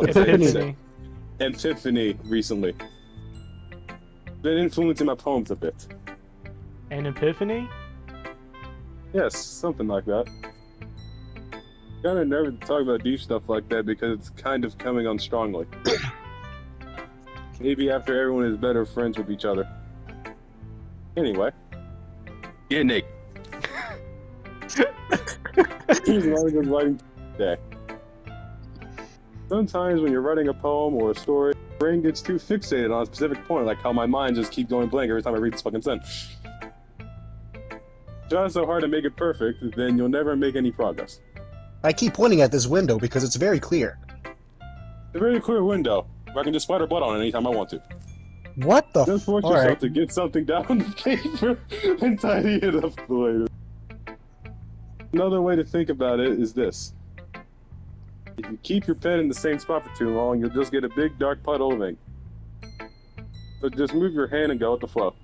Epiphany. Epiphany recently. Been influencing my poems a bit. An epiphany? Yes, something like that. Kind of nervous to talk about deep stuff like that because it's kind of coming on strongly. Maybe after everyone is better friends with each other. Anyway. Get Nick. He's writing today. Sometimes when you're writing a poem or a story, your brain gets too fixated on a specific point, like how my mind just keeps going blank every time I read this fucking sentence. Try so hard to make it perfect, then you'll never make any progress. I keep pointing at this window because it's very clear. It's a very clear window, where I can just spider butt on it anytime I want to. What the Just force yourself to get something down on the paper and tidy it up later. Another way to think about it is this. If you keep your pen in the same spot for too long, you'll just get a big dark puddle of ink. So just move your hand and go with the flow.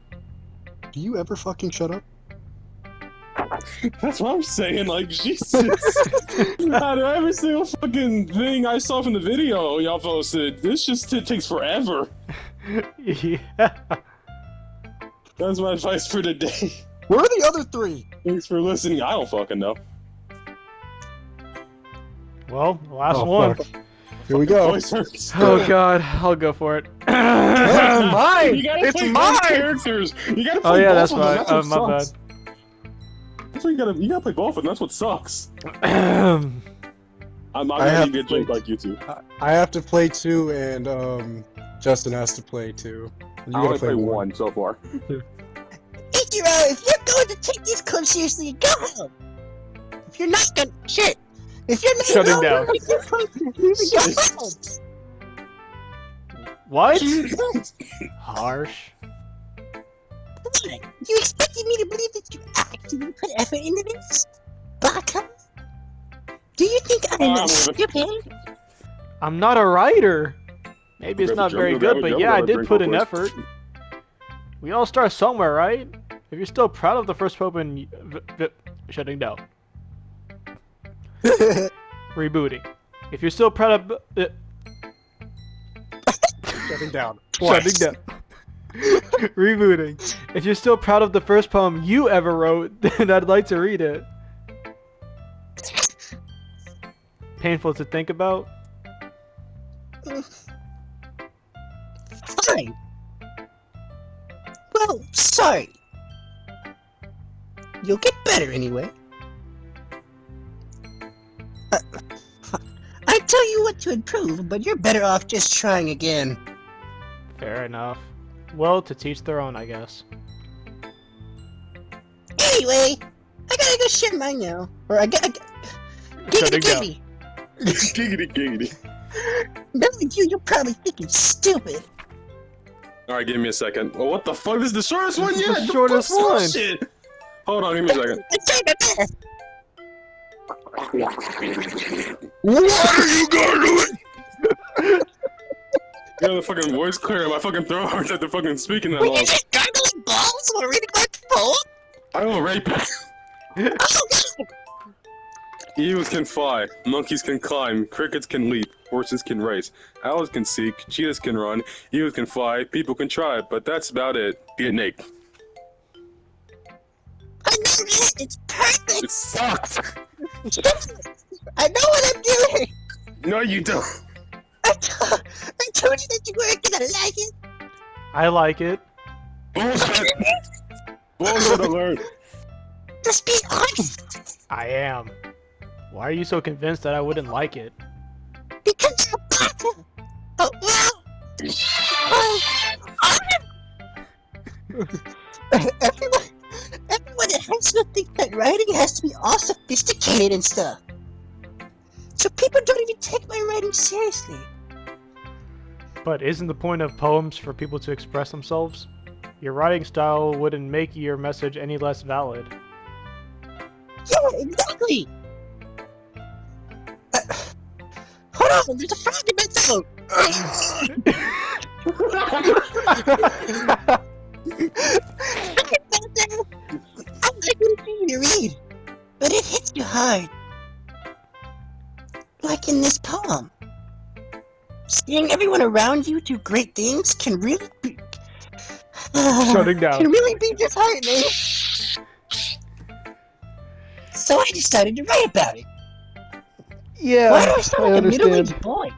Do you ever fucking shut up? That's what I'm saying, like, Jesus. Out of every single fucking thing I saw from the video y'all posted, this just takes forever. Yeah. That's my advice for today. Where are the other three? Thanks for listening. I don't fucking know. Well, last one. Fuck. Here we go. Voice hurts. Oh god, I'll go for it. It's mine! You gotta It's play mine! both characters. You gotta play Oh yeah, both that's of them. right. That's what My bad. sucks. That's what you gotta play both of them. That's what sucks. I'm not I gonna have give you a to play- joke like you two. I have to play 2, and Justin has to play 2. And I you only gotta play play 1. one so far. Ichiro, if you're going to take this club seriously, go home. If you're not gonna, shit. If you're not Shutting gonna down. take your club seriously, go home. What? Harsh. What? You expected me to believe that you actually put effort into this? Baka? Do you think I'm stupid? I'm not a writer. Maybe it's not very good, but yeah, I did put in effort. We all start somewhere, right? If you're still proud of the first poem, shutting down. Rebooting. If you're still proud of Shutting down. shutting down. Rebooting. If you're still proud of the first poem you ever wrote, then I'd like to read it. Painful to think about. Fine. Well, sorry. You'll get better anyway. I tell you what to improve, but you're better off just trying again. Fair enough. Well, to teach their own, I guess. Anyway, I gotta go shit mine now. Or I gotta... Shutting down. Giggity Giggity giggity. Knowing you, you're probably thinking stupid. Alright, give me a second. Oh, what the fuck? This is the shortest one This is yet? the shortest fuck's one. this shit? Hold on, give me a second. I'm trying my best. What are you gargling? You know the fucking voice clear. My fucking throat hurts after fucking speaking that Were long. you just gargling balls while reading my poem? I will rape you. Oh, no! Eagles can fly, monkeys can climb, crickets can leap, horses can race, owls can seek, cheetahs can run, eagles can fly, people can try, but that's about it. Get naked. I know it! It's perfect! It sucked! I know what I'm doing! No, you don't. I told you that you weren't gonna like it! I like it. Bullshit! Bullshit alert! Just be honest! I am. Why are you so convinced that I wouldn't like it? Because you're a baka! Oh, well... Everyone at high school thinks that writing has to be all sophisticated and stuff. So people don't even take my writing seriously. But isn't the point of poems for people to express themselves? Your writing style wouldn't make your message any less valid. Yeah, exactly! Hold on, there's a frog in my throat! I'm not good for you to read, but it hits you hard. Like in this poem. Seeing everyone around you do great things can really be... Shutting down. Can really be disheartening. So I decided to write about it. Yeah, Why do I sound like a understand. middle-aged boy?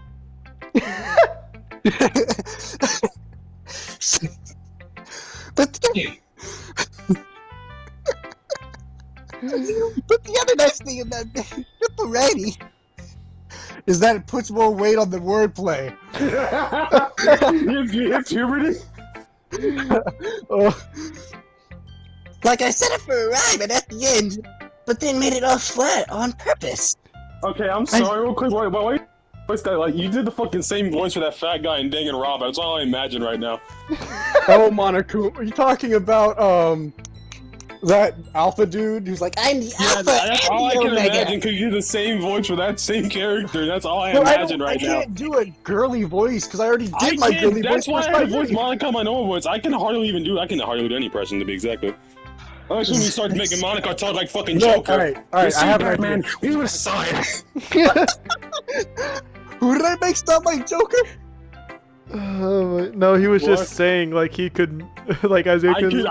But the other nice thing about triple writing Is that it puts more weight on the wordplay. You hit puberty? Oh, like I set it for a rhyme and at the end, but then made it all flat on purpose. Okay, I'm sorry, real quick. Wait. What's that? Like, you did the fucking same voice for that fat guy in Danganronpa. That's all I imagine right now. oh, Monokuma. Are you talking about, that alpha dude who's like, I'm the Yeah, alpha that's all I and the can omega. imagine, because you did the same voice for that same character. That's all I well, imagine right I now. can't do a girly voice because I already I did my can't, girly that's voice why for I had to voice Sayuri. Monica my normal voice. I can hardly do any person, to be exactly. Unless when we start making Monica talk like fucking No, Joker. alright, You I see, have an Batman, idea. we would've saw it. Who did I make stop like Joker? No, he was What? just saying like he could, like Isaiah I could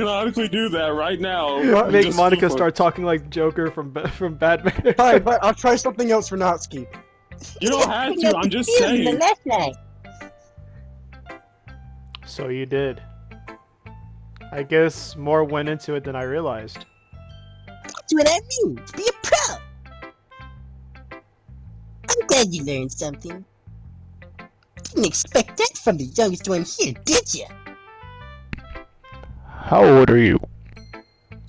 honestly do that right now. make Just Monica for- start talking like Joker from Batman. Fine, but I'll try something else for Natsuki. You don't have to, I'm just saying. Last night. So you did. I guess more went into it than I realized. That's what I mean. Be a pro. I'm glad you learned something. Didn't expect that from the youngest one here, did ya? How old are you? I'm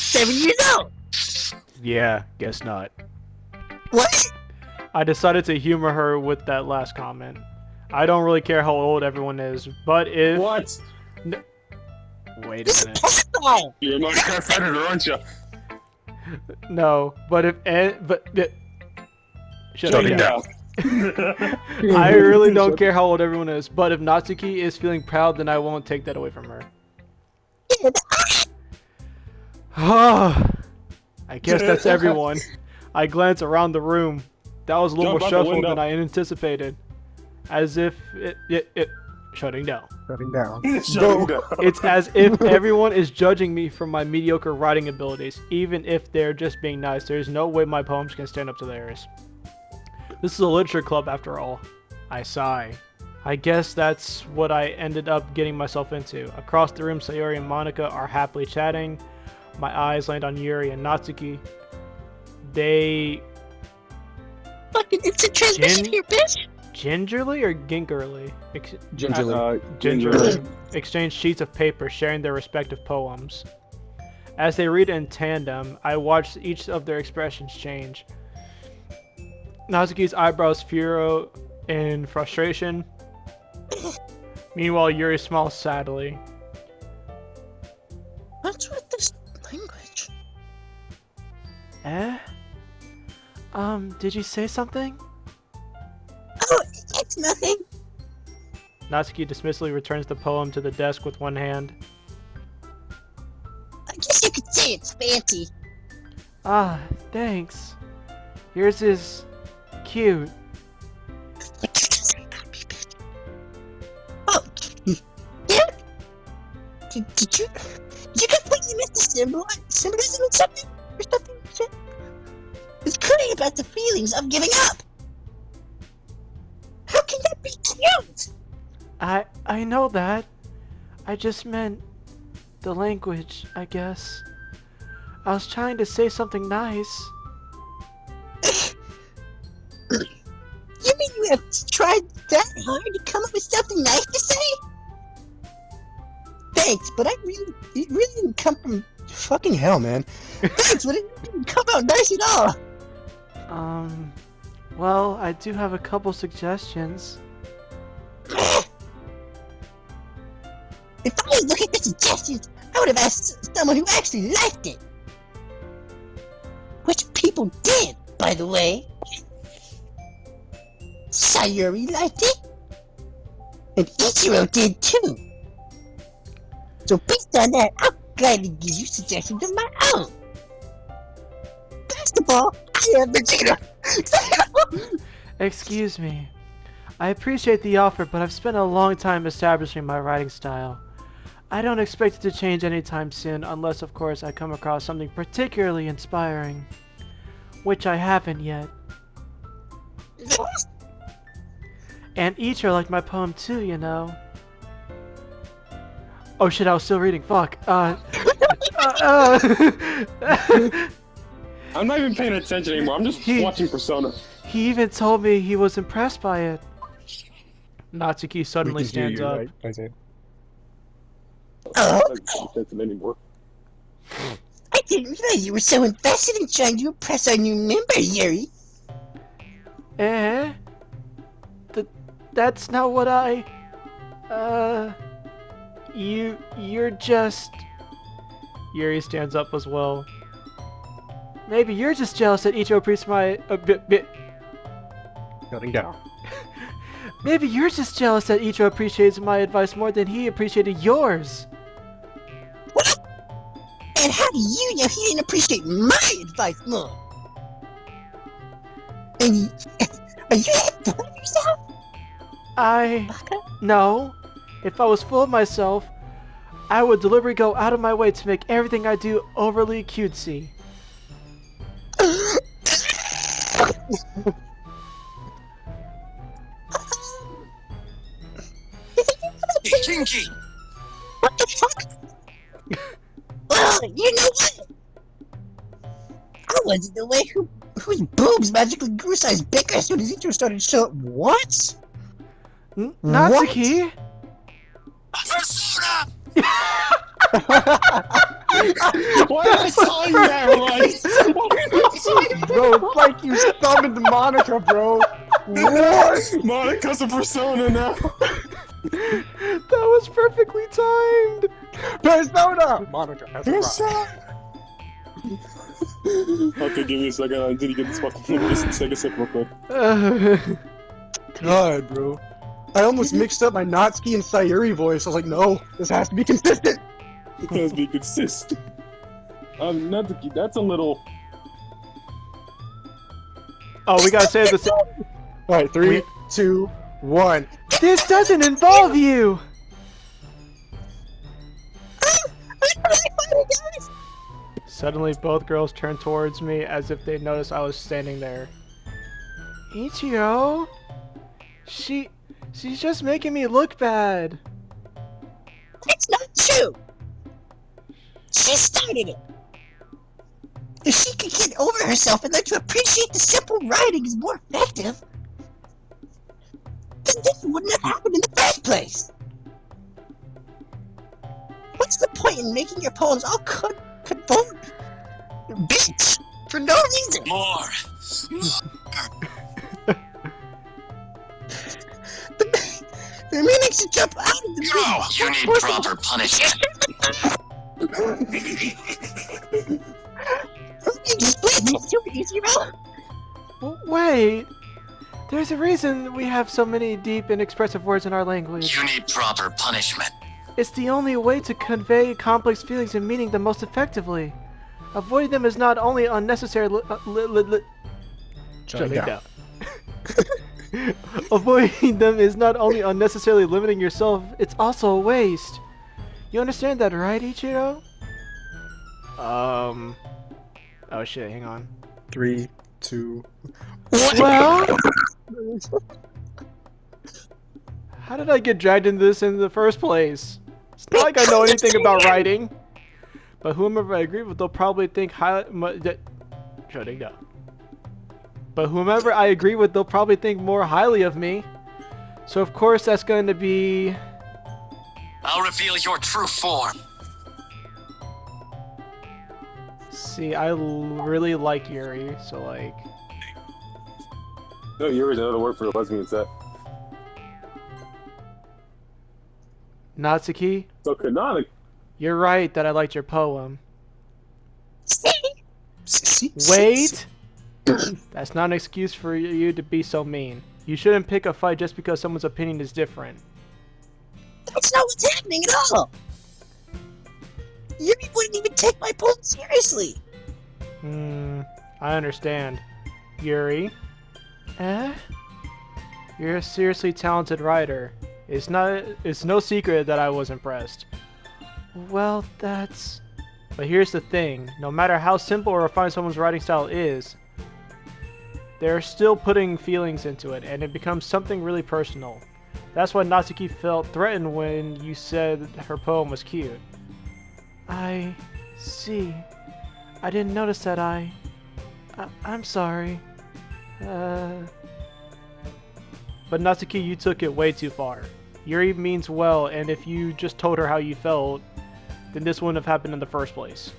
7 years old. Yeah, guess not. What? I decided to humor her with that last comment. I don't really care how old everyone is, but if... What? Wait This a is minute. terrible. You're my competitor, aren't you? No, but if... Shutting down. I really don't care how old everyone is, but if Natsuki is feeling proud, then I won't take that away from her. I guess that's everyone. I glance around the room. That was a little Jump more out the shuffled window. than I anticipated. As if it shutting down. Shutting down. Shutting down. It's as if everyone is judging me for my mediocre writing abilities, even if they're just being nice. There's no way my poems can stand up to theirs. This is a literature club after all. I sigh. I guess that's what I ended up getting myself into. Across the room, Sayuri and Monica are happily chatting. My eyes land on Yuri and Natsuki. They Fucking instant transmission Jin- here, bitch. gingerly or gingerly? Gingerly. Gingerly exchange sheets of paper, sharing their respective poems. As they read in tandem, I watch each of their expressions change. Natsuki's eyebrows furrow in frustration. Meanwhile, Yuri smiles sadly. What's with this language? Eh? Did you say something? Oh, it's nothing. Natsuki dismissively returns the poem to the desk with one hand. I guess you could say it's fancy. Ah, thanks. Yours is cute. What did you say about me, bitch? Oh, yeah? Did you completely miss the symbolism or something? Shit? It's clearly about the feelings of giving up. How can that be cute? I know that. I just meant the language, I guess. I was trying to say something nice. You mean you have tried that hard to come up with something nice to say? Thanks, but it really didn't come from... Fucking hell, man. Thanks, but it didn't come out nice at all. Well, I do have a couple suggestions. If I was looking for suggestions, I would have asked someone who actually liked it. Which people did, by the way. Sayuri liked it. And Ichiro did too. So based on that, I'll gladly give you suggestions of my own. First of all, I have Vegeta. Excuse me, I appreciate the offer, but I've spent a long time establishing my writing style. I don't expect it to change anytime soon, unless of course I come across something particularly inspiring. Which I haven't yet. And Ichiro liked my poem too, you know. Oh shit, I was still reading, fuck. I'm not even paying attention anymore, I'm just watching Persona. He even told me he was impressed by it. Natsuki suddenly stands up. Right? I see. I'm not paying attention anymore. I didn't realize you were so invested in trying to impress our new member, Yuri. Eh? That's not what I... You're just... Yuri stands up as well. Maybe you're just jealous that Ichiro appreciates my... Shutting down. Maybe you're just jealous that Ichiro appreciates my advice more than he appreciated yours. What? And how do you know he didn't appreciate my advice more? And are you full of yourself? No. If I was full of myself, I would deliberately go out of my way to make everything I do overly cutesy. Kinky! What the fuck? Well, you know what? I wasn't the way whose boobs magically grew size bigger as soon as Ichiro started to show up. What? Natsuki? Persona! Why did I saw you that right? Bro, it's like you summoned Monica, bro. What? Monica's a Persona now. That was perfectly timed! Persona! Monica has Persona! Okay, give me a second. I need to get this fucking just take a sip real quick. God, bro. I almost mixed up my Natsuki and Sayuri voice. I was like, no, this has to be consistent. It has to be consistent. Natsuki, that's a little... Oh, we gotta say this. Alright, 3, 2, 1. This doesn't involve you! Suddenly, both girls turned towards me as if they noticed I was standing there. Ichiro? She's just making me look bad. That's not true! She started it! If she could get over herself and learn to appreciate the simple writing is more effective, then this wouldn't have happened in the first place! What's the point in making your poems all conform? Bitch! For no reason! More! The meaning should jump out of the No! You need proper punishment! Just please be stupid, Ichiro! Wait! There's a reason we have so many deep and expressive words in our language. You need proper punishment. It's the only way to convey complex feelings and meaning the most effectively. Avoiding them is not only unnecessary Shutting down. Avoiding them is not only unnecessarily limiting yourself, it's also a waste. You understand that, right, Ichiro? Oh shit, hang on. 3, 2. Well? How did I get dragged into this in the first place? It's not like I know anything about writing. But whomever I agree with, they'll probably think shutting down. But whomever I agree with, they'll probably think more highly of me. So of course that's going to be... I'll reveal your true form. See, I really like Yuri, so like... No, Yuri's another word for the lesbian set. Natsuki, So canonic. you're right that I liked your poem. Wait! That's not an excuse for you to be so mean. You shouldn't pick a fight just because someone's opinion is different. That's not what's happening at all! Yuri wouldn't even take my poem seriously! I understand. Yuri? Eh? You're a seriously talented writer. It's no secret that I was impressed. Well, that's... But here's the thing. No matter how simple or refined someone's writing style is, they're still putting feelings into it, and it becomes something really personal. That's why Natsuki felt threatened when you said her poem was cute. I see. I didn't notice that I'm sorry. But Natsuki, you took it way too far. Yuri means well, and if you just told her how you felt, then this wouldn't have happened in the first place.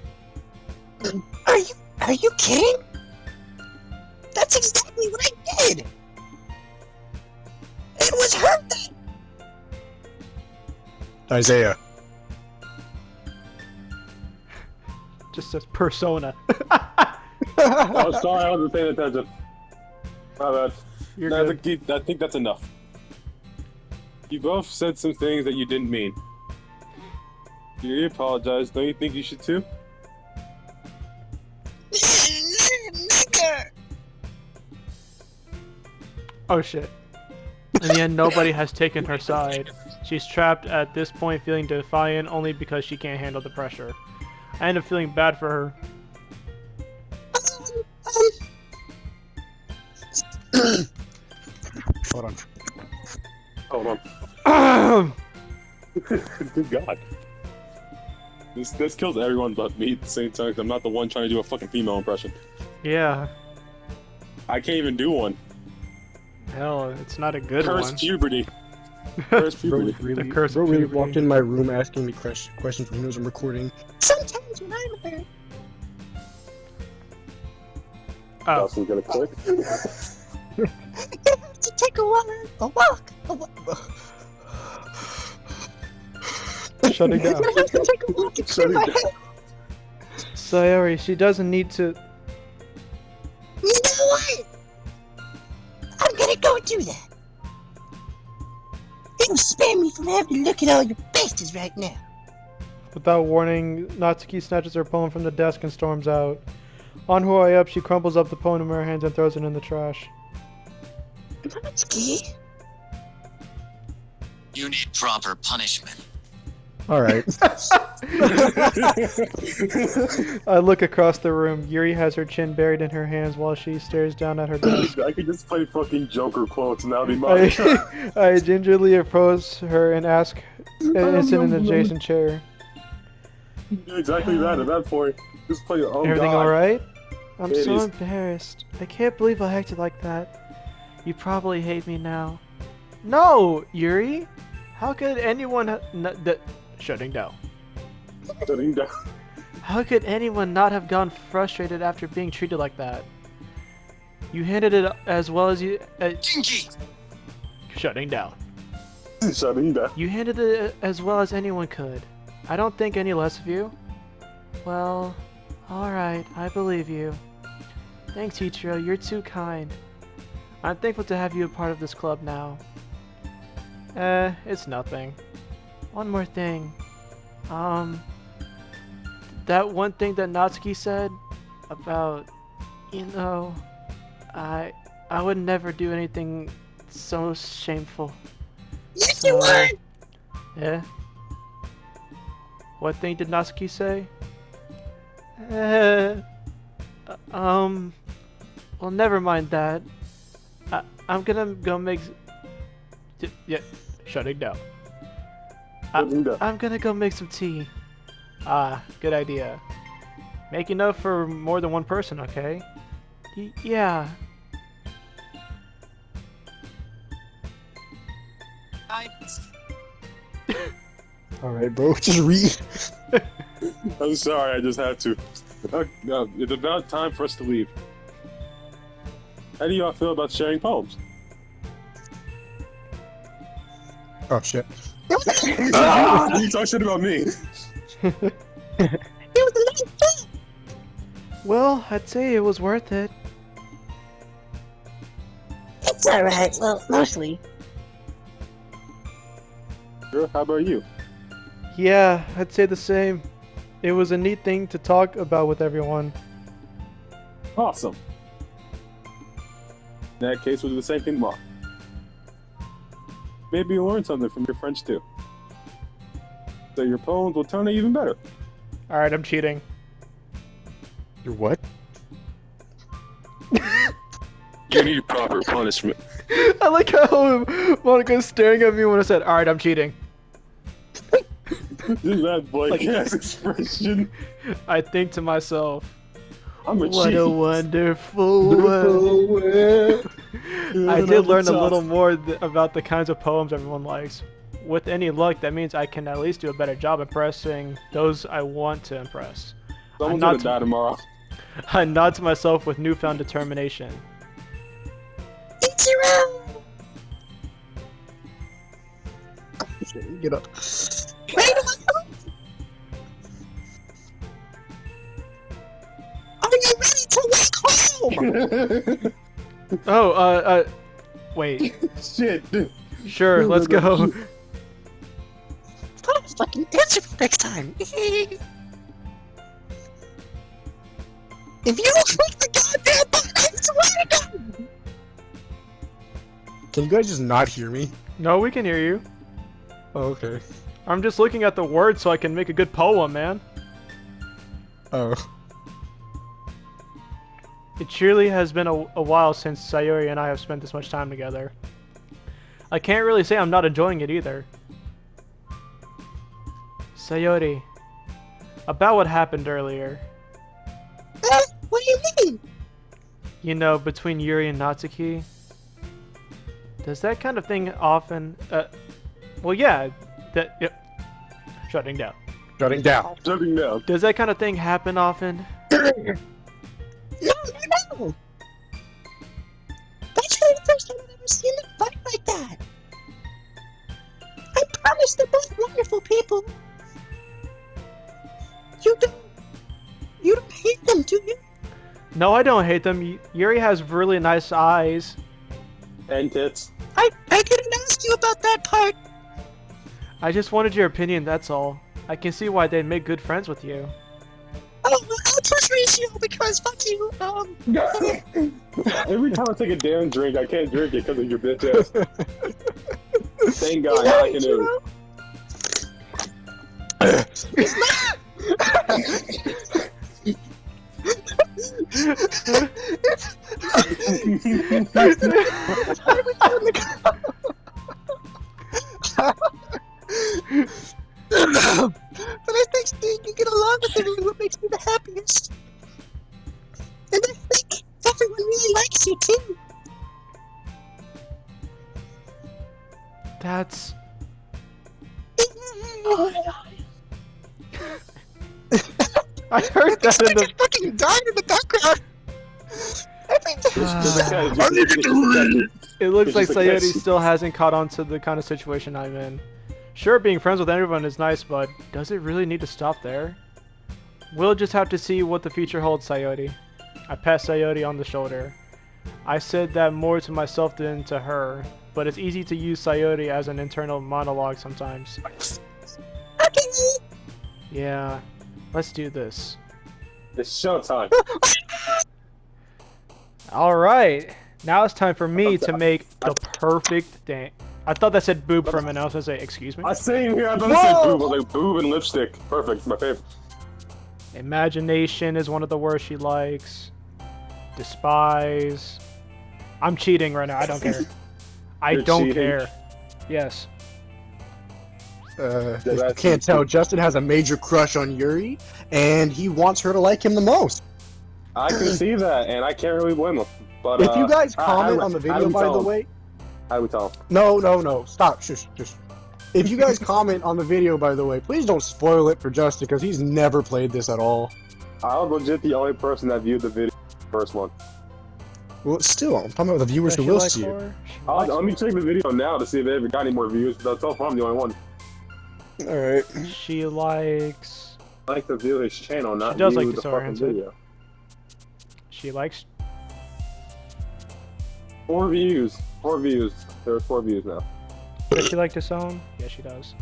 Are you kidding? That's exactly what I did! It was her that... Isaiah. Just says persona. Oh, sorry, I wasn't paying attention. My bad. You're No, good. I think that's enough. You both said some things that you didn't mean. You apologize. Don't you think you should too? Oh shit. In the end, nobody has taken her side. She's trapped at this point, feeling defiant only because she can't handle the pressure. I end up feeling bad for her. Hold on. Hold on. Good God. This kills everyone but me at the same time, 'cause I'm not the one trying to do a fucking female impression. Yeah. I can't even do one. Hell, it's not a good Cursed one. puberty. Cursed puberty. The curse Bro of really puberty. walked in my room asking me questions when he knows I'm recording. Sometimes when I'm there, Oh, Also gonna click. I have to take a walk. shutting down. I have to take a walk and clear my head. Sayori, she doesn't need to... You know what? I'm gonna go do that. It'll spare me from having to look at all your faces right now. Without warning, Natsuki snatches her poem from the desk and storms out. On her way up, she crumples up the poem in her hands and throws it in the trash. Natsuki? You need proper punishment. Alright. I look across the room. Yuri has her chin buried in her hands while she stares down at her desk. I could just play fucking Joker quotes and that'll be mine. I gingerly approach her and ask, and sit in an adjacent chair. Exactly that at that point. Just play oh Everything God. alright? I'm It so is. embarrassed. I can't believe I acted like that. You probably hate me now. No, Yuri! How could anyone shutting down. Shutting down. How could anyone not have gone frustrated after being treated like that? You handled it as well as you... Dinky! shutting down. Shutting down. You handled it as well as anyone could. I don't think any less of you. Well, alright, I believe you. Thanks, Ichiro, you're too kind. I'm thankful to have you a part of this club now. It's nothing. One more thing. That one thing that Natsuki said about, you know, I would never do anything so shameful. Yes, you would! Yeah? What thing did Natsuki say? Well, never mind that. I'm gonna go make... Yeah, shutting down. Shutting down. I'm gonna go make some tea. Ah, good idea. Make enough for more than one person, okay? Yeah. Alright, bro, just read. I'm sorry, I just had to. No, it's about time for us to leave. How do y'all feel about sharing poems? Oh shit. You talk shit about me. It was a nice thing. Well, I'd say it was worth it. It's alright, well, mostly. Girl, how about you? Yeah, I'd say the same. It was a neat thing to talk about with everyone. Awesome. In that case, we'll do the same thing tomorrow. maybe you'll learn something from your friends too. So your poems will turn out even better. Alright, I'm cheating. You're what? You need proper punishment. I like how Monica's staring at me when I said, alright, I'm cheating. That blank ass expression. I think to myself, I'm a what cheat. a wonderful world. I did learn a little more about the kinds of poems everyone likes. With any luck, that means I can at least do a better job impressing those I want to impress. Someone's I'm gonna die tomorrow. I nod to myself with newfound determination. Ichiro! Get up. Wait a minute! Are you ready to walk home? Oh, wait. Shit. Sure, let's go. I'll fucking answer for next time. If you don't click the goddamn button, I swear to God! Can you guys just not hear me? No, we can hear you. Oh, okay. I'm just looking at the words so I can make a good poem, man. Oh. It surely has been a while since Sayori and I have spent this much time together. I can't really say I'm not enjoying it either. Sayori, about what happened earlier. What do you mean? You know, between Yuri and Natsuki. Does that kind of thing often... well, yeah. Yep. Shutting down. Shutting down. Jumping down. Does that kind of thing happen often? No. That's really the first time I've ever seen them fight like that. I promise they're both wonderful people. You don't hate them, do you? No, I don't hate them. Yuri has really nice eyes. And tits. I didn't ask you about that part. I just wanted your opinion, that's all. I can see why they'd make good friends with you. Oh, well, I'll push ratio because fuck you. Every time I take a damn drink, I can't drink it because of your bitch ass. Thank God, now I can do But I think seeing you get along with everyone what makes me the happiest. And I think everyone really likes you too. That's... I heard that in the... fucking dying in the background. It looks like It's just a Sayori kiss. still hasn't caught on to the kind of situation I'm in. Sure, being friends with everyone is nice, but does it really need to stop there? We'll just have to see what the future holds, Sayori. I pat Sayori on the shoulder. I said that more to myself than to her, but it's easy to use Sayori as an internal monologue sometimes. Yeah, let's do this. It's showtime. Alright, now it's time for me to make the perfect dance. I thought that said boob for a minute. I was gonna say, excuse me? I same here. I thought it said boob. I was like boob and lipstick. Perfect. My favorite. Imagination is one of the words she likes. Despise. I'm cheating right now. I don't care. I You're don't cheating? care. Yes. If you can't tell, Justin has a major crush on Yuri, and he wants her to like him the most. I can see that, and I can't really blame him. But If you guys I comment would- on the I video, would by tell the him. way... I would tell him. No, stop, shush. If you guys comment on the video, by the way, please don't spoil it for Justin, because he's never played this at all. I was legit the only person that viewed the video, first one. Well, still, I'm talking about the viewers Does who she will like see it. horror? She likes Let me check the video now to see if they ever got any more views. But so far, I'm the only one. Alright. She likes... I like to view his channel, not does view like the this fucking oriented. video. She likes... 4 views. 4 views. There's 4 views now. Does she like this own? Yeah, she does.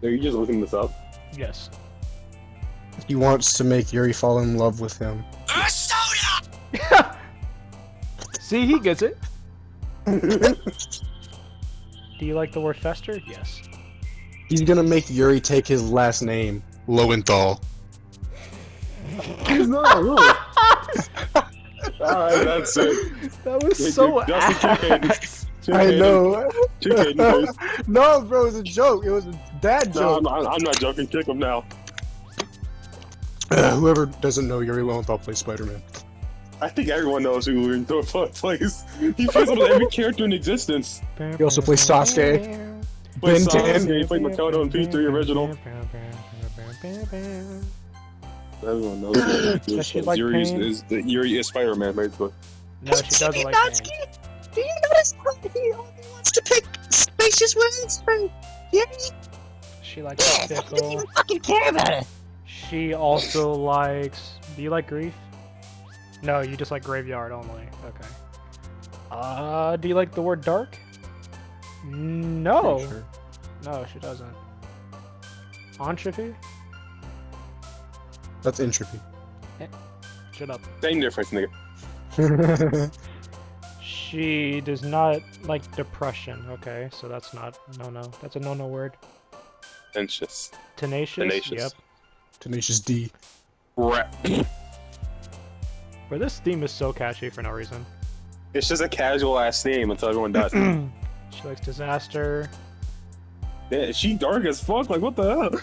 Are you just looking this up? Yes. He wants to make Yuri fall in love with him. A soda! See, he gets it. Do you like the word fester? Yes. He's gonna make Yuri take his last name, Lowenthal. He's not, really. Alright, that's it. That was so ass. I know. Kick Hayden, please. No, bro, it was a joke. It was a dad No, joke. I'm not joking. Kick him now. Whoever doesn't know, Yuri Lowenthal plays Spider-Man. I think everyone knows who Lowenthal plays. He plays with every character in existence. He also plays Sasuke. Plays Ben 10. Sasuke, he played Makoto in P3 original. Everyone knows Does she like pain? Yuri is Spider-Man, basically. No, she doesn't like pain. Do you notice how he only wants to pick spacious words for Yuri? She likes He doesn't pickle. even fucking care about it. She also likes... Do you like grief? No, you just like graveyard only. Okay. Do you like the word dark? No. Sure. No, she doesn't. Entropy? That's entropy. Shut up. Same difference, nigga. She does not like depression. Okay, so that's not no. That's a no word. Tenacious. Tenacious? Yep. Tenacious D. Rap. But this theme is so catchy for no reason. It's just a casual ass name until everyone does. She likes disaster. Yeah, is she dark as fuck? Like, what the hell?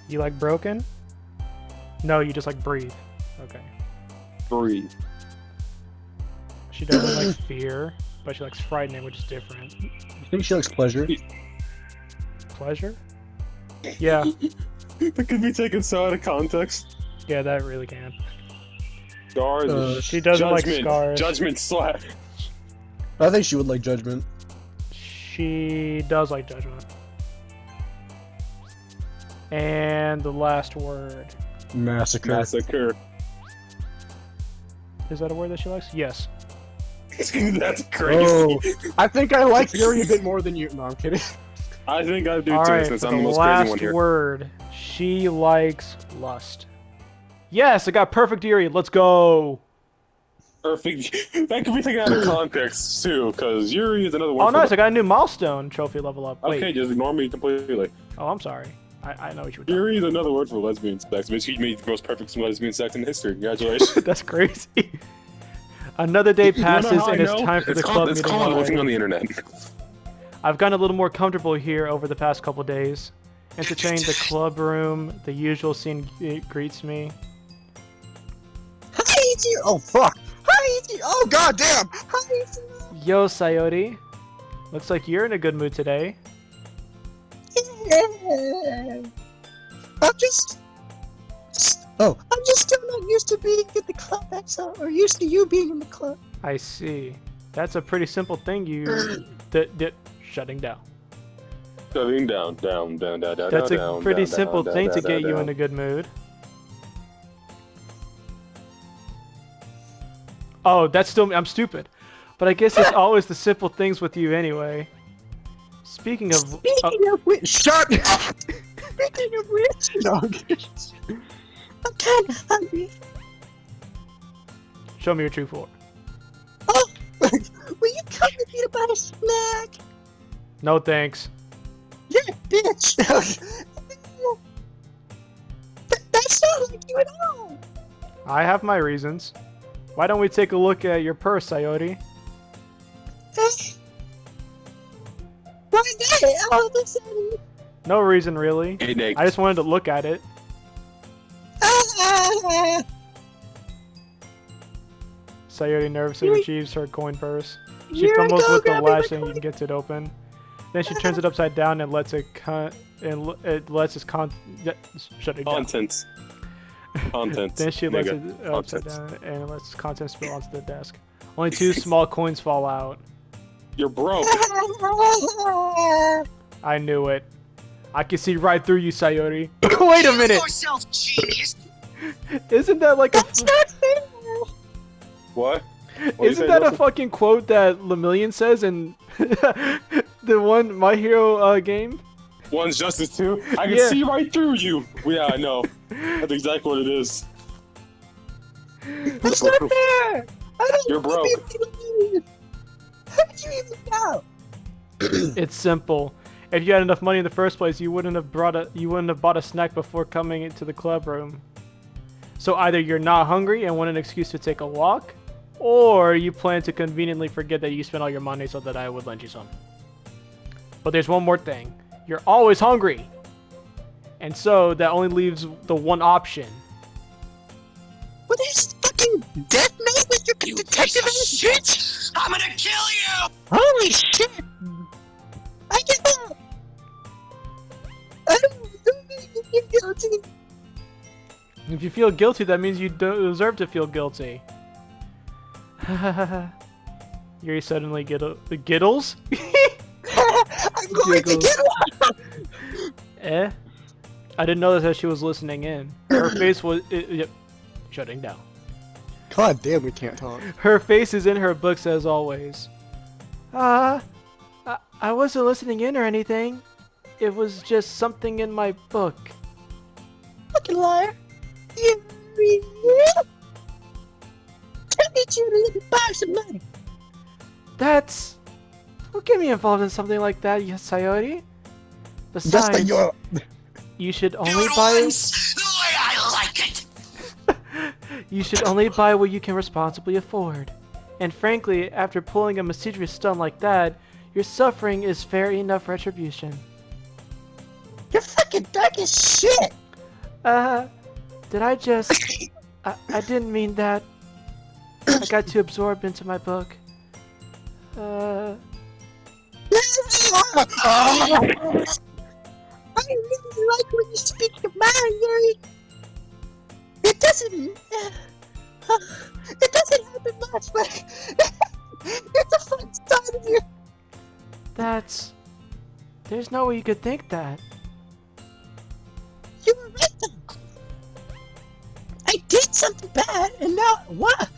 You like broken? No, you just like breathe. Okay. Breathe. She doesn't like fear, but she likes frightening, which is different. I think she likes pleasure. Pleasure? Yeah. That could be taken so out of context. Yeah, that really can. Scars. She doesn't like Judgment. scars. Judgment slap. I think she would like Judgment. She does like judgment. And the last word. Massacre. Massacre. Is that a word that she likes? Yes. That's crazy. Oh, I think I like Yuri a bit more than you. No, I'm kidding. I think I do too, Alright, since for I'm the the most crazy one last here. word. She likes lust. Yes, I got perfect Yuri. Let's go. Perfect. That could be taken out of context too, because Yuri is another one. Oh, nice. I got a new milestone trophy level up. Wait. Okay, just ignore me completely. Oh, I'm sorry. I know what you were talking Yuri is another word for lesbian sex. Basically, you made the most perfect lesbian sex in history. Congratulations. That's crazy. Another day passes and it's time for the club It's meeting called looking already. on the internet. I've gotten a little more comfortable here over the past couple days. Entertaining the club room, the usual scene greets me. Hi, it's you. Oh, fuck. Hi, it's you. Oh, goddamn. Hi, it's you. Yo, Sayori. Looks like you're in a good mood today. Yeah. I'm just still not used to being in the club, that's all. Or used to you being in the club. I see. That's a pretty simple thing you... shutting down. Shutting down. That's a pretty simple thing to get you in a good mood. Oh, that's still... I'm stupid. But I guess it's always the simple things with you anyway. Speaking of... Speaking of which, shut up! Speaking of which, dog. I'm kinda hungry. Show me your true form. Oh, will you come with me to buy a snack? No thanks. Yeah, bitch. That's not like you at all. I have my reasons. Why don't we take a look at your purse, Sayori? Why that? All of a sudden. No reason, really. Hey, Nick. I just wanted to look at it. Sayori nervously retrieves her coin purse. She Here I fumbles go, with the grabbing my latch and coin. gets it open. Then she turns it upside down and lets it it lets its shut it down. Contents. Then she lets it upside down and lets its contents spill onto the desk. Only 2 small coins fall out. You're broke. I knew it. I can see right through you, Sayori. Wait a minute! yourself, genius. Isn't that like a... That's not fair. What? Isn't that a fucking quote that Lemillion says in the one My Hero game? One's justice too. I can Yeah. see right through you. Yeah, I know. That's exactly what it is. That's not fair. I don't You're broke. believe you. How did you even know? It's simple. If you had enough money in the first place, you wouldn't have bought a snack before coming into the club room. So either you're not hungry and want an excuse to take a walk, or you plan to conveniently forget that you spent all your money so that I would lend you some. But there's one more thing. You're always hungry. And so that only leaves the one option. What is fucking death note with your You detective piece of shit? I'm gonna kill you! Holy shit! I give up! I don't make me feel guilty. If you feel guilty, that means you deserve to feel guilty. Yuri suddenly giggles? I'm going to get one! Eh? I didn't notice that she was listening in. Her face was shutting down. God damn, we can't talk. Her face is in her books as always. I wasn't listening in or anything. It was just something in my book. Fucking liar. Yuri. Tell me you let me borrow some money. Don't get me involved in something like that, Sayori. Just Besides, your... you should Do only it buy. once, the way I like it! You should only buy what you can responsibly afford. And frankly, after pulling a mischievous stunt like that, your suffering is fair enough retribution. You're fucking dark as shit. Did I just... I didn't mean that. I got too absorbed into my book. I really like when you speak your mind, Yuri. It doesn't happen much, but it's a fun side of you. There's no way you could think that. You were right though. I did something bad, and now what?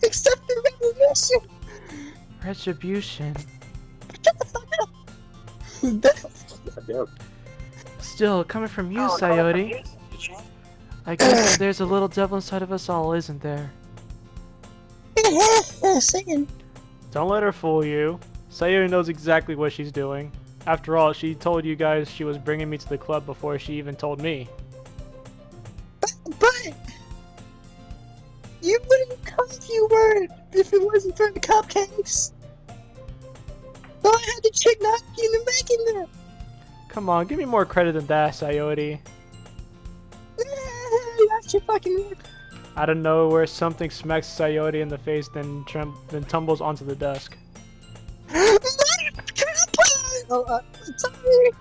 Except the revolution. Retribution. Shut the fuck up. Still, coming from you, Sayori. I guess there's a little devil inside of us all, isn't there? Singing. Don't let her fool you. Sayori knows exactly what she's doing. After all, she told you guys she was bringing me to the club before she even told me. But you wouldn't come if you weren't, if it wasn't for the cupcakes. So I had to trick not you into making them. Come on, give me more credit than that, Sayori. That's your fucking work. Out of nowhere, something smacks Sayori in the face, then tumbles onto the desk. Oh, sorry.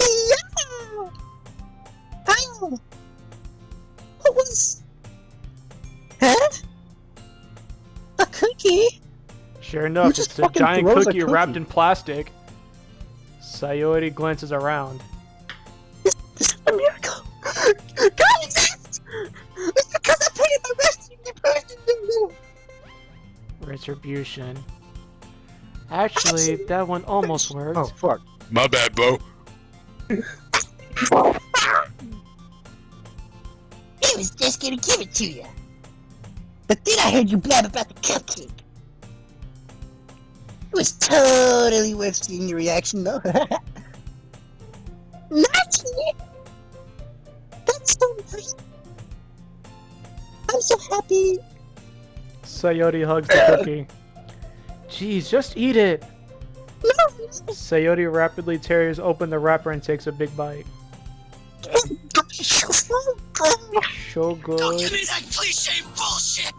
Yeah. Ow. What was? Huh? A cookie? Sure enough, just it's a fucking giant throws a cookie wrapped cookie? in plastic. Sayori glances around. This is a miracle. God exists. It's because I put in the rest of the person. Retribution. Actually, that one almost worked. Oh, fuck. My bad, bro. He was just gonna give it to you. But then I heard you blab about the cupcake. It was totally worth seeing your reaction, though. Naturally! That's so nice. I'm so happy. Sayori hugs the cookie. Jeez, just eat it! No, Sayori rapidly tears open the wrapper and takes a big bite. So Don't good. give me that cliche bullshit!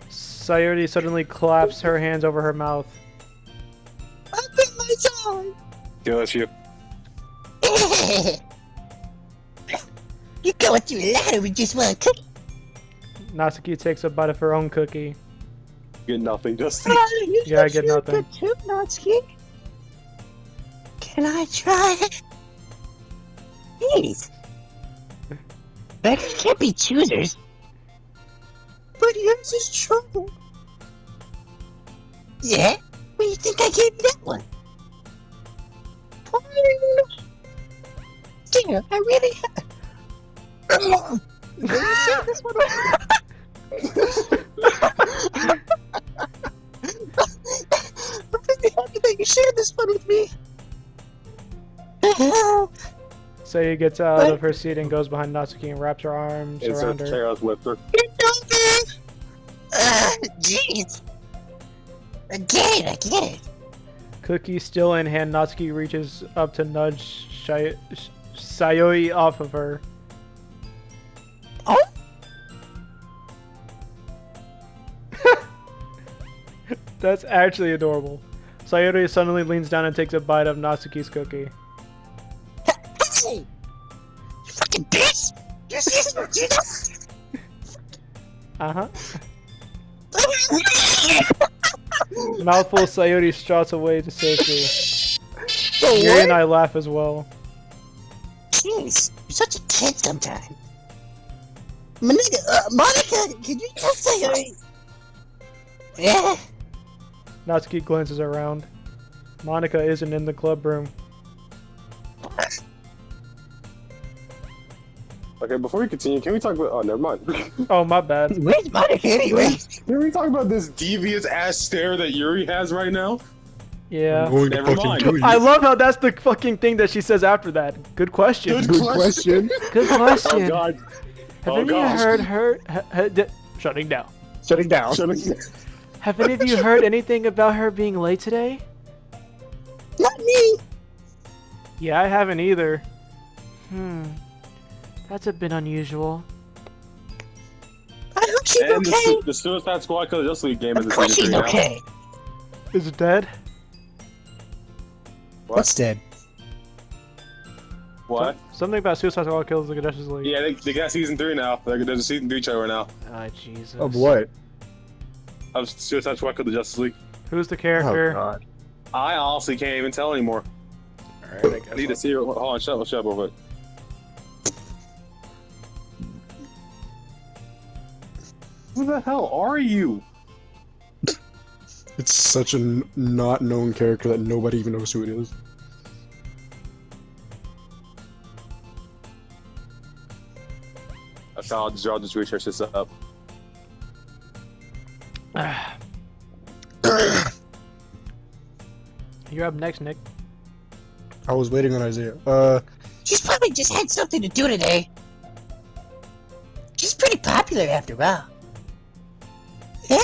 Sayori suddenly claps her hands over her mouth. I bit my tongue. Yeah, that's you. You're going through a ladder with just one cookie. Natsuki takes a bite of her own cookie. You get nothing, Dustin. Yeah, I get nothing. Too, Natsuki. Can I try it? Please. Beggars can't be choosers. But yours is trouble. Yeah? What do you think I gave you that one? Fine. Damn, I really have. Did you see this one? I'm really happy that you shared this one with me. Sayuri gets out of her seat and goes behind Natsuki and wraps her arms around her. Chaos Whipper. Jeez. I get it. Cookie still in hand, Natsuki reaches up to nudge Sayuri off of her. Oh? That's actually adorable. Sayuri suddenly leans down and takes a bite of Natsuki's cookie. Hey! You fucking bitch! You see what you Uh-huh. Mouthful Sayuri struts away to safety. Yuri and I laugh as well. Jeez, you're such a kid sometimes. Monica, can you just say Yeah? Natsuki glances around. Monica isn't in the club room. Okay, before we continue, can we talk about? Oh, never mind. Oh, my bad. Where's Monica anyway? Can we talk about this devious ass stare that Yuri has right now? Yeah. I'm going to Never fucking mind. do you. I love how that's the fucking thing that she says after that. Good question. Good question. Good question. Oh god. Have Oh, any of you gosh. heard her? Shutting down. Shutting down. Have any of you heard anything about her being late today? Not me. Yeah, I haven't either. That's a bit unusual. I hope she's And okay. the Suicide Squad Kill the Justice League game is Of course she's now. okay. Is it dead? What's dead? What? Something about Suicide Squad kills the Justice League. Yeah, they got season 3 now. There's a season 3 trailer now. Ah, Jesus. Of what? Of Suicide Squad Kill the Justice League. Who's the Oh character? god. I honestly can't even tell anymore. Alright, I need to see her. Hold on, shut up real quick. Who the hell are you? It's such a not known character that nobody even knows who it is. I'll just research this up. You're up next, Nick. I was waiting on Isaiah. She's probably just had something to do today. She's pretty popular after all. Yeah?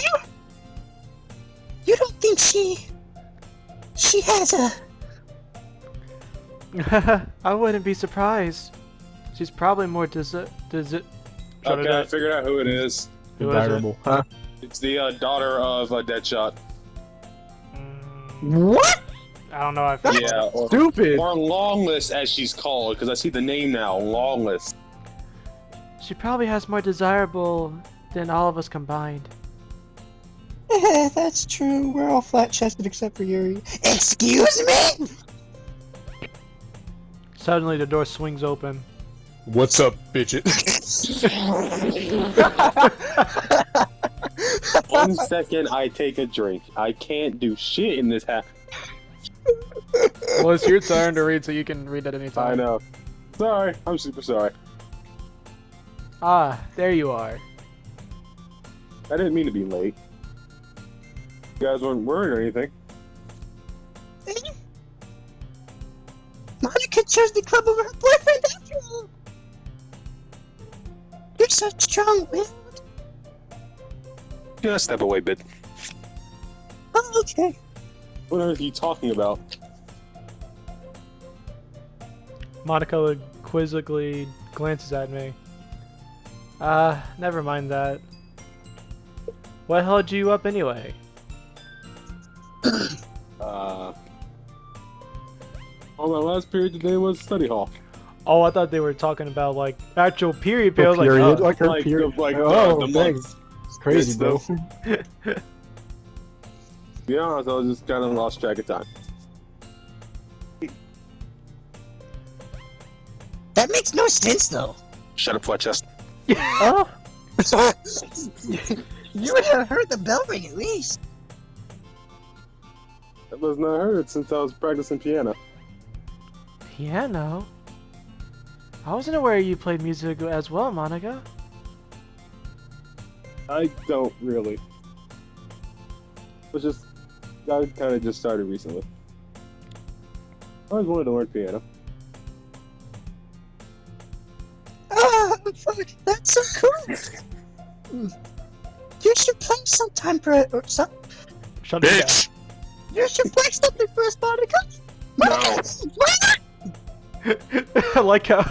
You don't think she has a... I wouldn't be surprised. She's probably more Okay, I figured out who it is. Who is Desirable. Huh? It's the daughter of Deadshot. What? I don't know. I feel Yeah, or Stupid. Longless as she's called, because I see the name now, Longless. She probably has more desirable than all of us combined. That's true. We're all flat-chested except for Yuri. Excuse me? Suddenly, the door swings open. What's up, bitches? 1 second, I take a drink. I can't do shit in this house. Well, it's your turn to read, so you can read at any time. I know. Sorry, I'm super sorry. Ah, there you are. I didn't mean to be late. You guys weren't worried or anything. Monica chose the club over her boyfriend after all. You're so strong-willed. Just step away, bit. Oh, okay. What are you talking about? Monica quizzically glances at me. Never mind that. What held you up anyway? All my last period today was study hall. Oh, I thought they were talking about, like, actual period pay. I was like, Period. oh. Like her Like, period. like, oh, the thanks. It's crazy, It's bro. To be honest, I was just kind of lost track of time. That makes no sense, though. Shut up, flat chest. Oh? You would have heard the bell ring at least. That was not heard since I was practicing piano. Piano? I wasn't aware you played music as well, Monica. I don't really. I kind of just started recently. I always wanted to learn piano. Oh, fuck, that's so cool. You should play sometime for or some. Shut it Bitch! You should play something for us, Monica. No! down. I like how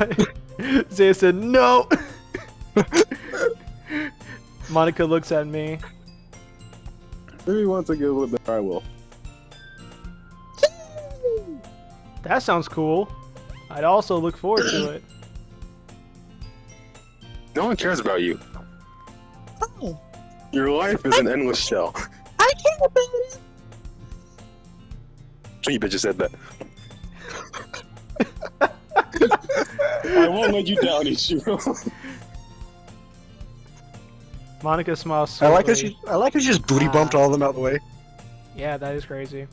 Zaya said no. Monica looks at me. Maybe once I get a little bit, I will. That sounds cool. I'd also look forward to it. No one cares about you. Oh, Your life is an endless shell. I care about it. You bitch just said that. I won't let you down, Ichiro. Monica smiles. I like how sweetly. she just booty bumped all of them out the way. Yeah, that is crazy.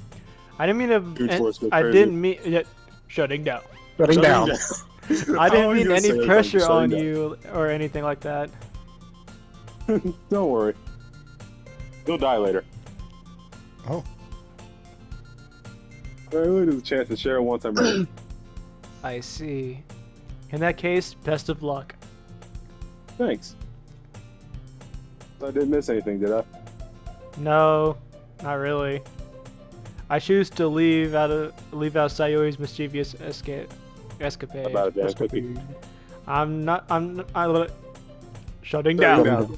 I didn't mean to. Brute force goes I crazy. didn't mean. Shutting down. Shutting down. I didn't was mean gonna say any that, pressure shutting on down. you or anything like that. Don't worry. You'll die later. Oh. I really have a chance to share it once I'm ready. I see. In that case, best of luck. Thanks. I didn't miss anything, did I? No, not really. I choose to leave out Sayori's mischievous escapade. About a damn cookie. I'm shutting Shutting down. down.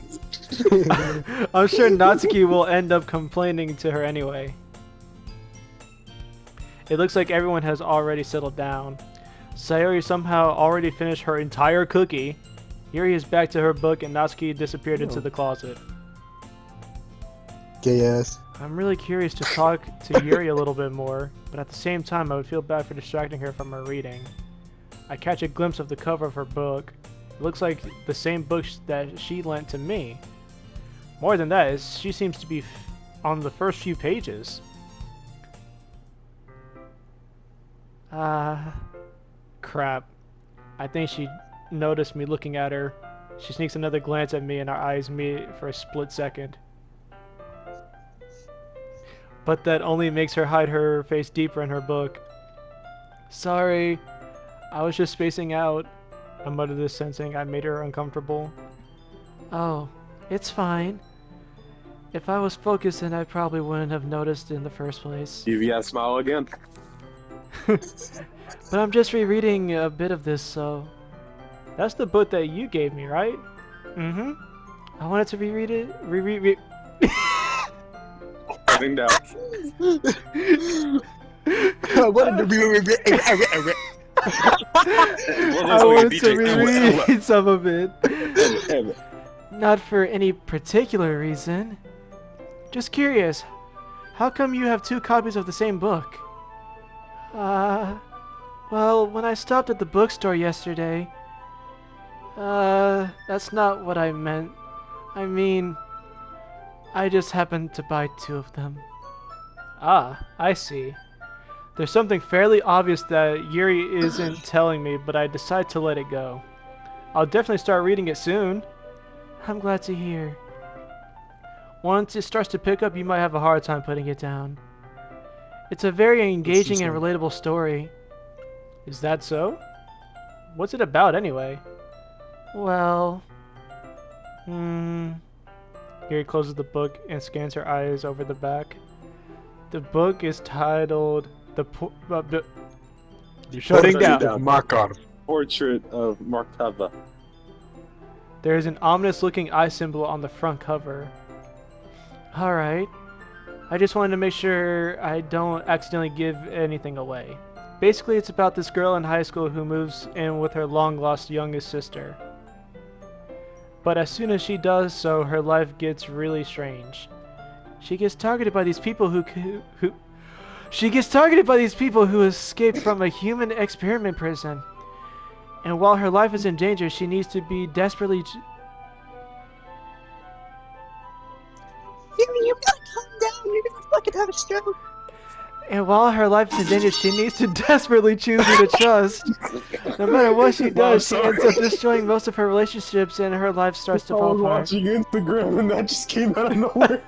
I'm sure Natsuki will end up complaining to her anyway. It looks like everyone has already settled down. Sayori somehow already finished her entire cookie. Yuri is back to her book and Natsuki disappeared into the closet. Gay ass. I'm really curious to talk to Yuri a little bit more, but at the same time I would feel bad for distracting her from her reading. I catch a glimpse of the cover of her book. It looks like the same book that she lent to me. More than that, she seems to be on the first few pages. Crap. I think she noticed me looking at her. She sneaks another glance at me and our eyes meet for a split second. But that only makes her hide her face deeper in her book. Sorry, I was just spacing out. I muttered this, sensing I made her uncomfortable. Oh, it's fine. If I was focused, then I probably wouldn't have noticed in the first place. UVS smile again. But I'm just rereading a bit of this, so... That's the book that you gave me, right? Mm-hmm. I wanted to reread it. Shutting down. I wanted to be. I wanted to reread some of it. Damn. Not for any particular reason. Just curious. How come you have two copies of the same book? Well, when I stopped at the bookstore yesterday... that's not what I meant. I mean... I just happened to buy two of them. Ah, I see. There's something fairly obvious that Yuri isn't telling me, but I decide to let it go. I'll definitely start reading it soon. I'm glad to hear. Once it starts to pick up, you might have a hard time putting it down. It's a very engaging and relatable story. Is that so? What's it about anyway? Well... Yuri closes the book and scans her eyes over the back. The book is titled Shutting Down. Markov. Portrait of Markava. There is an ominous looking eye symbol on the front cover. Alright. I just wanted to make sure I don't accidentally give anything away. Basically, it's about this girl in high school who moves in with her long-lost youngest sister. But as soon as she does so, her life gets really strange. She gets targeted by these people who escaped from a human experiment prison. And while her life is in danger, she needs to be desperately... You gotta calm down. You're gonna fucking have a stroke. And while her life is in danger, she needs to desperately choose who to trust. No matter what she does, she ends up destroying most of her relationships and her life starts to I fall was apart. watching Instagram and that just came out of nowhere.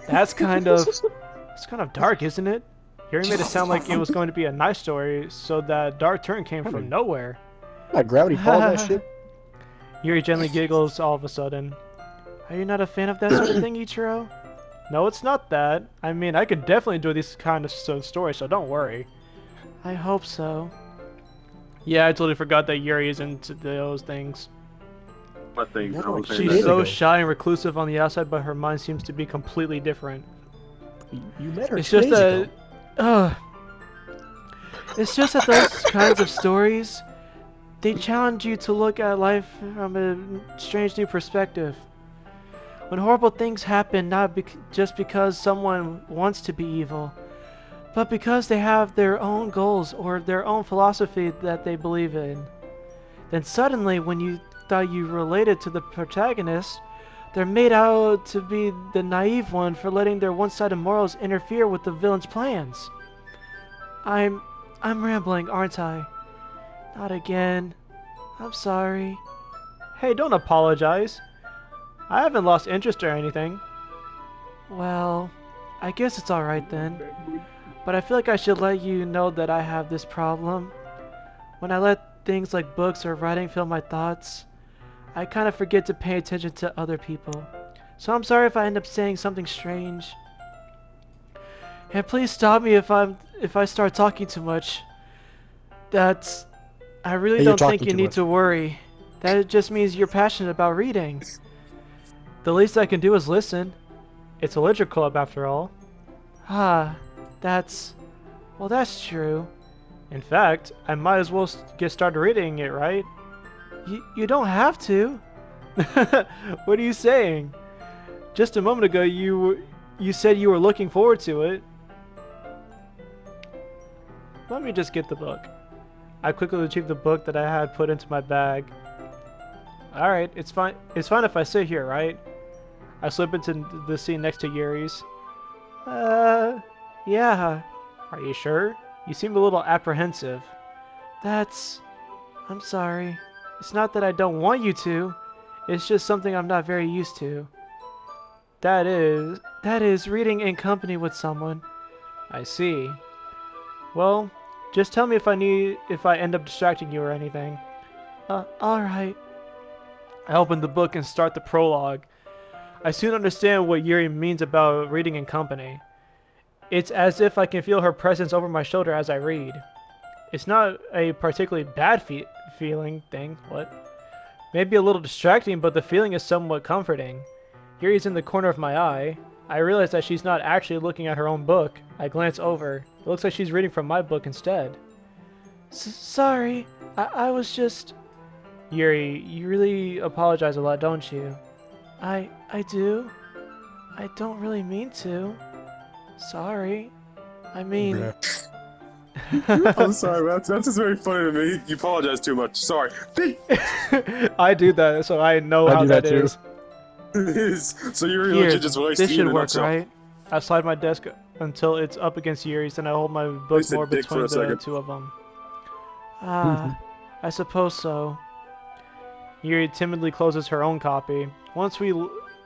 That's kind of dark, isn't it? Yuri made it sound like it was going to be a nice story, so that dark turn came from nowhere. Like Gravity Falls, that shit. Yuri gently giggles all of a sudden. Are you not a fan of that sort of thing, Ichiro? No, it's not that. I mean, I could definitely do these kind of stories, so don't worry. I hope so. Yeah, I totally forgot that Yuri is into those things. What thing? No, She's so shy and reclusive on the outside, but her mind seems to be completely different. You met her It's 2 just days that... ago. It's just that those kinds of stories, they challenge you to look at life from a strange new perspective. When horrible things happen, not just because someone wants to be evil, but because they have their own goals or their own philosophy that they believe in. Then suddenly, when you thought you related to the protagonist, they're made out to be the naive one for letting their one-sided morals interfere with the villain's plans. I'm rambling, aren't I? Not again. I'm sorry. Hey, don't apologize. I haven't lost interest or anything. Well, I guess it's alright then. But I feel like I should let you know that I have this problem. When I let things like books or writing fill my thoughts, I kind of forget to pay attention to other people. So I'm sorry if I end up saying something strange. And please stop me if I start talking too much. I really Hey, you're don't think talking you too need much. to worry. That just means you're passionate about reading. The least I can do is listen. It's a literature club after all. Ah, well, that's true. In fact, I might as well get started reading it, right? You don't have to. What are you saying? Just a moment ago, you said you were looking forward to it. Let me just get the book. I quickly retrieved the book that I had put into my bag. Alright, it's fine. It's fine if I sit here, right? I slip into the seat next to Yuri's. Yeah. Are you sure? You seem a little apprehensive. I'm sorry. It's not that I don't want you to. It's just something I'm not very used to. That is reading in company with someone. I see. Well, just tell me if I end up distracting you or anything. Alright. I open the book and start the prologue. I soon understand what Yuri means about reading in company. It's as if I can feel her presence over my shoulder as I read. It's not a particularly bad feeling thing, Maybe a little distracting, but the feeling is somewhat comforting. Yuri's in the corner of my eye. I realize that she's not actually looking at her own book. I glance over. It looks like she's reading from my book instead. Sorry, I was just... Yuri, you really apologize a lot, don't you? I do. I don't really mean to. Sorry. I mean... I'm sorry, that's just very funny to me. You apologize too much. Sorry. I do that, so I know how that too. is. It is. So you're Here, legit just wasting this should in a work, nutshell. right? I slide my desk until it's up against Yuri's, and I hold my book Wasted more dick for between a the second. two of them. I suppose so. Yuri timidly closes her own copy. Once we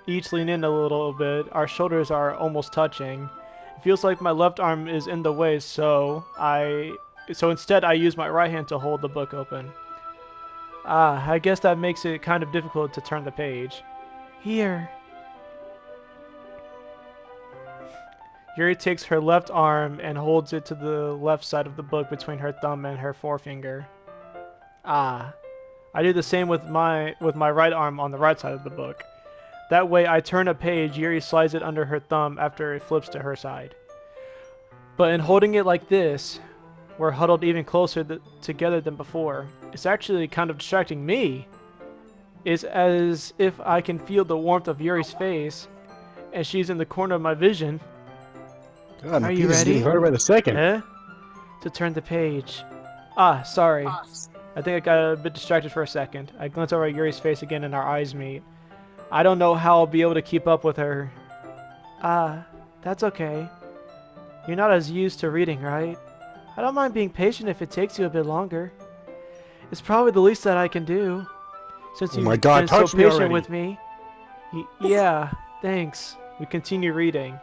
each lean in a little bit, our shoulders are almost touching. It feels like my left arm is in the way, so instead I use my right hand to hold the book open. I guess that makes it kind of difficult to turn the page. Here. Yuri takes her left arm and holds it to the left side of the book between her thumb and her forefinger. I do the same with my right arm on the right side of the book. That way I turn a page, Yuri slides it under her thumb after it flips to her side. But in holding it like this, we're huddled even closer together than before. It's actually kind of distracting me. It's as if I can feel the warmth of Yuri's face, and she's in the corner of my vision. God, my Are you penis is ready? getting harder by the second. To turn the page. Sorry. I think I got a bit distracted for a second. I glance over at Yuri's face again and our eyes meet. I don't know how I'll be able to keep up with her. That's okay. You're not as used to reading, right? I don't mind being patient if it takes you a bit longer. It's probably the least that I can do. Since Oh you've my God, been so touch me patient already. with me. Yeah, thanks. We continue reading.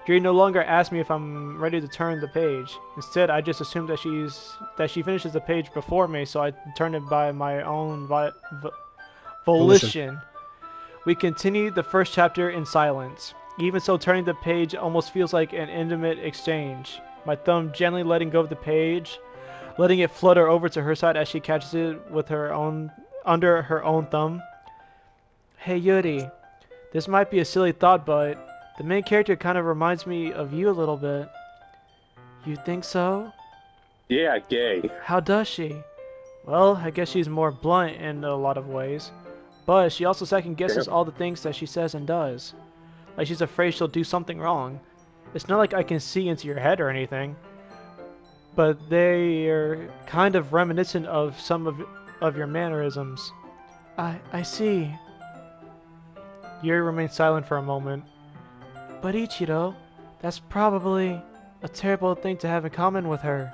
Yuri no longer asks me if I'm ready to turn the page. Instead, I just assume that she finishes the page before me, so I turn it by my own volition. We continue the first chapter in silence. Even so, turning the page almost feels like an intimate exchange. My thumb gently letting go of the page, letting it flutter over to her side as she catches it with her own under her own thumb. Hey Yuri, this might be a silly thought, but the main character kind of reminds me of you a little bit. You think so? Yeah, gay. How does she? Well, I guess she's more blunt in a lot of ways. But she also second guesses all the things that she says and does. Like she's afraid she'll do something wrong. It's not like I can see into your head or anything. But they are kind of reminiscent of some of your mannerisms. I see. Yuri remains silent for a moment. But Ichiro, that's probably a terrible thing to have in common with her.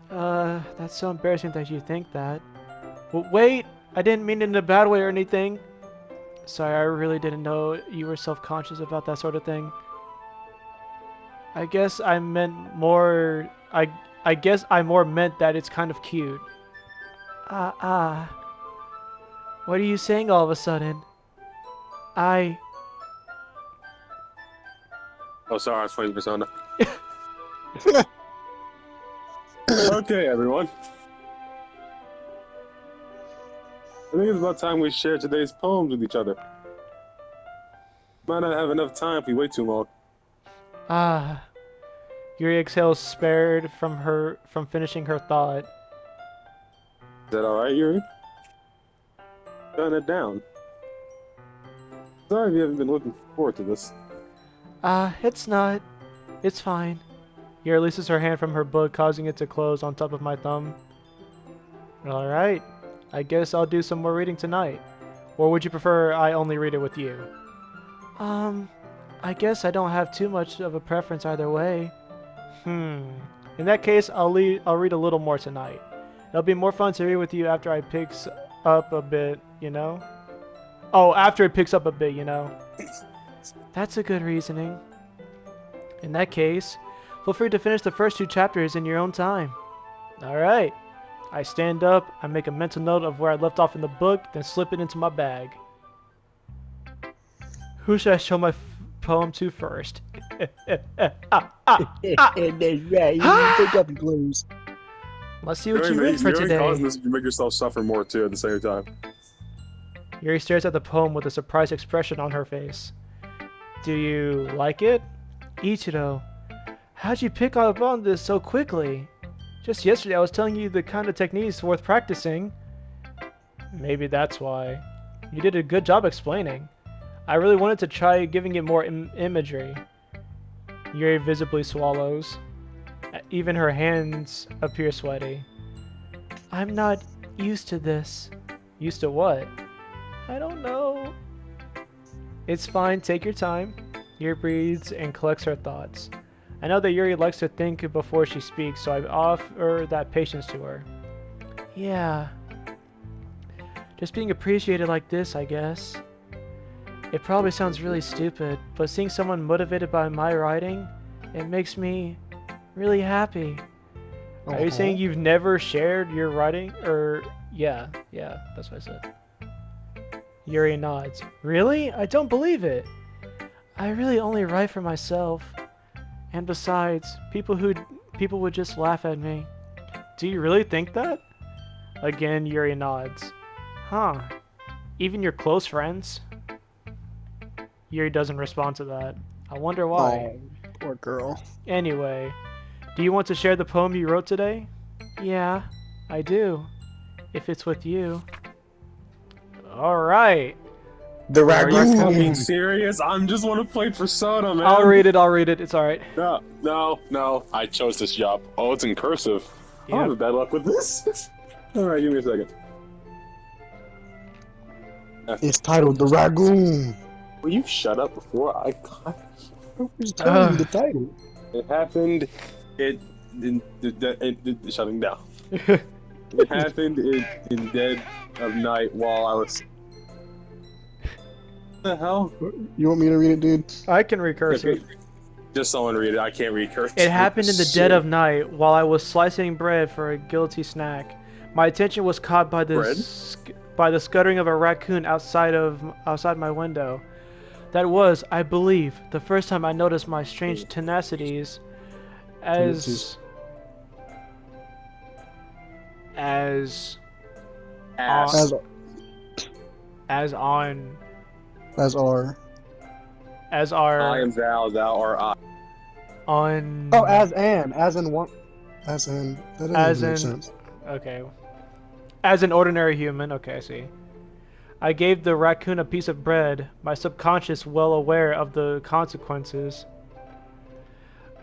That's so embarrassing that you think that. Well, wait! I didn't mean it in a bad way or anything. Sorry, I really didn't know you were self-conscious about that sort of thing. I guess I meant more... I guess I more meant that it's kind of cute. What are you saying all of a sudden? Oh, sorry, I was playing Persona. Okay, everyone. I think it's about time we share today's poems with each other. Might not have enough time if we wait too long. Yuri exhales, spared from finishing her thought. Is that alright, Yuri? Shutting it down. Sorry if you haven't been looking forward to this. It's not. It's fine. Yuri releases her hand from her book, causing it to close on top of my thumb. Alright. I guess I'll do some more reading tonight. Or would you prefer I only read it with you? I guess I don't have too much of a preference either way. In that case, I'll read a little more tonight. It'll be more fun to read with you after it picks up a bit, you know? Oh, after it picks up a bit, you know? That's a good reasoning. In that case, feel free to finish the first 2 chapters in your own time. Alright. I stand up, I make a mental note of where I left off in the book, then slip it into my bag. Who should I show my poem to first? That's right. You pick up your clothes. Let's see what you read for today. You make yourself suffer more too at the same time. Yuri stares at the poem with a surprised expression on her face. Do you like it? Ichiro, how'd you pick up on this so quickly? Just yesterday I was telling you the kind of techniques worth practicing. Maybe that's why. You did a good job explaining. I really wanted to try giving it more imagery. Yuri visibly swallows. Even her hands appear sweaty. I'm not used to this. Used to what? I don't know. It's fine, take your time. Yuri breathes and collects her thoughts. I know that Yuri likes to think before she speaks, so I offer that patience to her. Yeah. Just being appreciated like this, I guess. It probably sounds really stupid, but seeing someone motivated by my writing, it makes me really happy. Are you saying you've never shared your writing? Yeah, that's what I said. Yuri nods. Really? I don't believe it. I really only write for myself. And besides, people would just laugh at me. Do you really think that? Again, Yuri nods. Huh. Even your close friends? Yuri doesn't respond to that. I wonder why. Oh, poor girl. Anyway, do you want to share the poem you wrote today? Yeah, I do. If it's with you. Alright. The Are you fucking raccoon. serious? I just want to play Persona, man. I'll read it, it's alright. No. I chose this job. Oh, it's in cursive. Yeah. I'm having bad luck with this. Alright, give me a second. It's titled The Raccoon. Will you shut up before I... I was telling you the title. It happened. Shutting down. It happened in dead of night while I was. What the hell? You want me to read it, dude? I can recursive. Okay, just someone read it. I can't read cursive. It happened in the dead of night while I was slicing bread for a guilty snack. My attention was caught by the scuttering of a raccoon outside my window. That was, I believe, the first time I noticed my strange tenacities as As are I am thou, thou art I. on. Oh, as in one, as in that doesn't As even make in- sense. Okay. As an ordinary human, okay, I see. I gave the raccoon a piece of bread, my subconscious well aware of the consequences.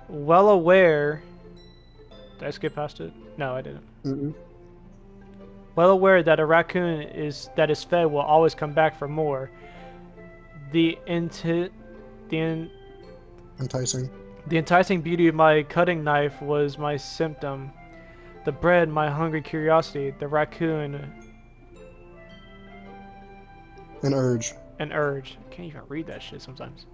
Well aware... Did I skip past it? No, I didn't. Mm-mm. Well aware that a raccoon that is fed will always come back for more. The Enticing. enticing beauty of my cutting knife was my symptom. The bread, my hungry curiosity. The raccoon, An urge. an urge. I can't even read that shit sometimes.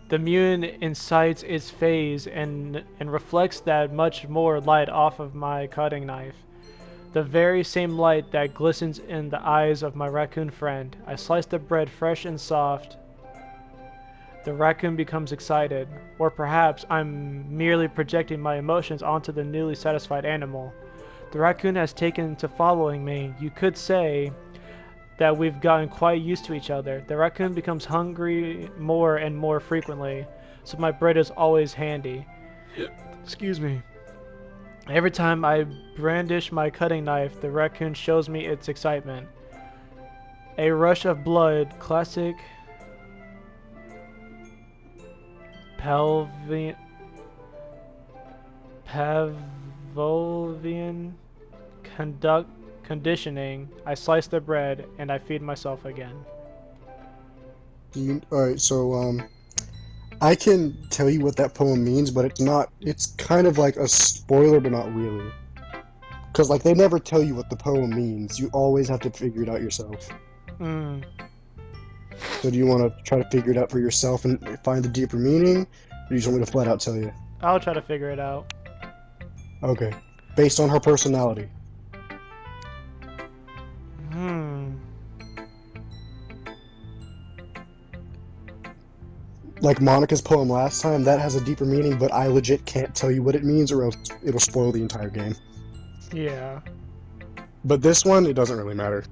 The moon incites its phase and reflects that much more light off of my cutting knife. The very same light that glistens in the eyes of my raccoon friend. I slice the bread fresh and soft. The raccoon becomes excited, or perhaps I'm merely projecting my emotions onto the newly satisfied animal. The raccoon has taken to following me. You could say that we've gotten quite used to each other. The raccoon becomes hungry more and more frequently, so my bread is always handy. Excuse me. Every time I brandish my cutting knife, the raccoon shows me its excitement. A rush of blood, classic Pavlovian conditioning. I slice the bread and I feed myself again. Alright, so I can tell you what that poem means, but it's kind of like a spoiler, but not really. Because, like, they never tell you what the poem means. You always have to figure it out yourself. Hmm. So do you want to try to figure it out for yourself and find the deeper meaning? Or do you just want me to flat out tell you? I'll try to figure it out. Okay. Based on her personality. Like Monica's poem last time, that has a deeper meaning, but I legit can't tell you what it means or else it'll spoil the entire game. Yeah. But this one, it doesn't really matter.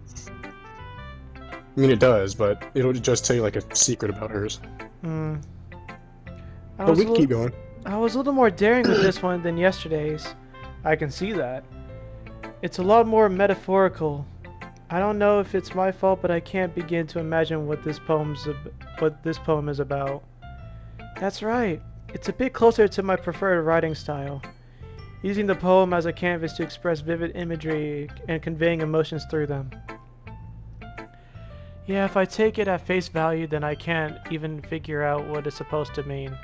I mean, it does, but it'll just tell you like a secret about hers. But we can keep going. I was a little more daring with this one than yesterday's. I can see that. It's a lot more metaphorical. I don't know if it's my fault, but I can't begin to imagine what this poem is about. That's right. It's a bit closer to my preferred writing style. Using the poem as a canvas to express vivid imagery and conveying emotions through them. Yeah, if I take it at face value, then I can't even figure out what it's supposed to mean.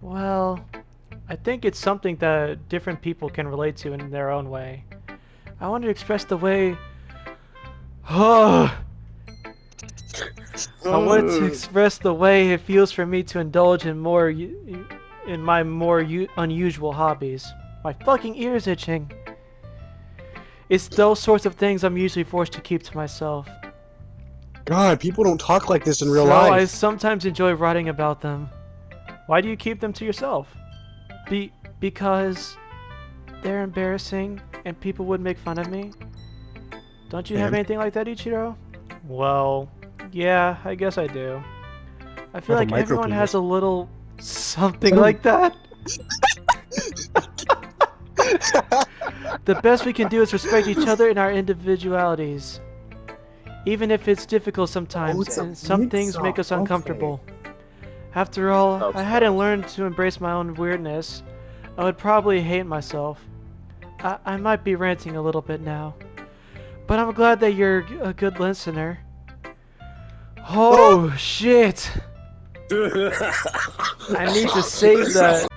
Well, I think it's something that different people can relate to in their own way. I want to express the way... I want to express the way it feels for me to indulge in my more unusual hobbies. My fucking ear's itching. It's those sorts of things I'm usually forced to keep to myself. God, people don't talk like this in real So life. I sometimes enjoy writing about them. Why do you keep them to yourself? Because they're embarrassing and people would make fun of me? Don't you have anything like that, Ichiro? Well, yeah, I guess I do. I feel like everyone has a little something like that. The best we can do is respect each other in our individualities. Even if it's difficult sometimes, and some things make us uncomfortable. After all, if I hadn't learned to embrace my own weirdness, I would probably hate myself. I might be ranting a little bit now. But I'm glad that you're a good listener. Oh, shit! I need to save that.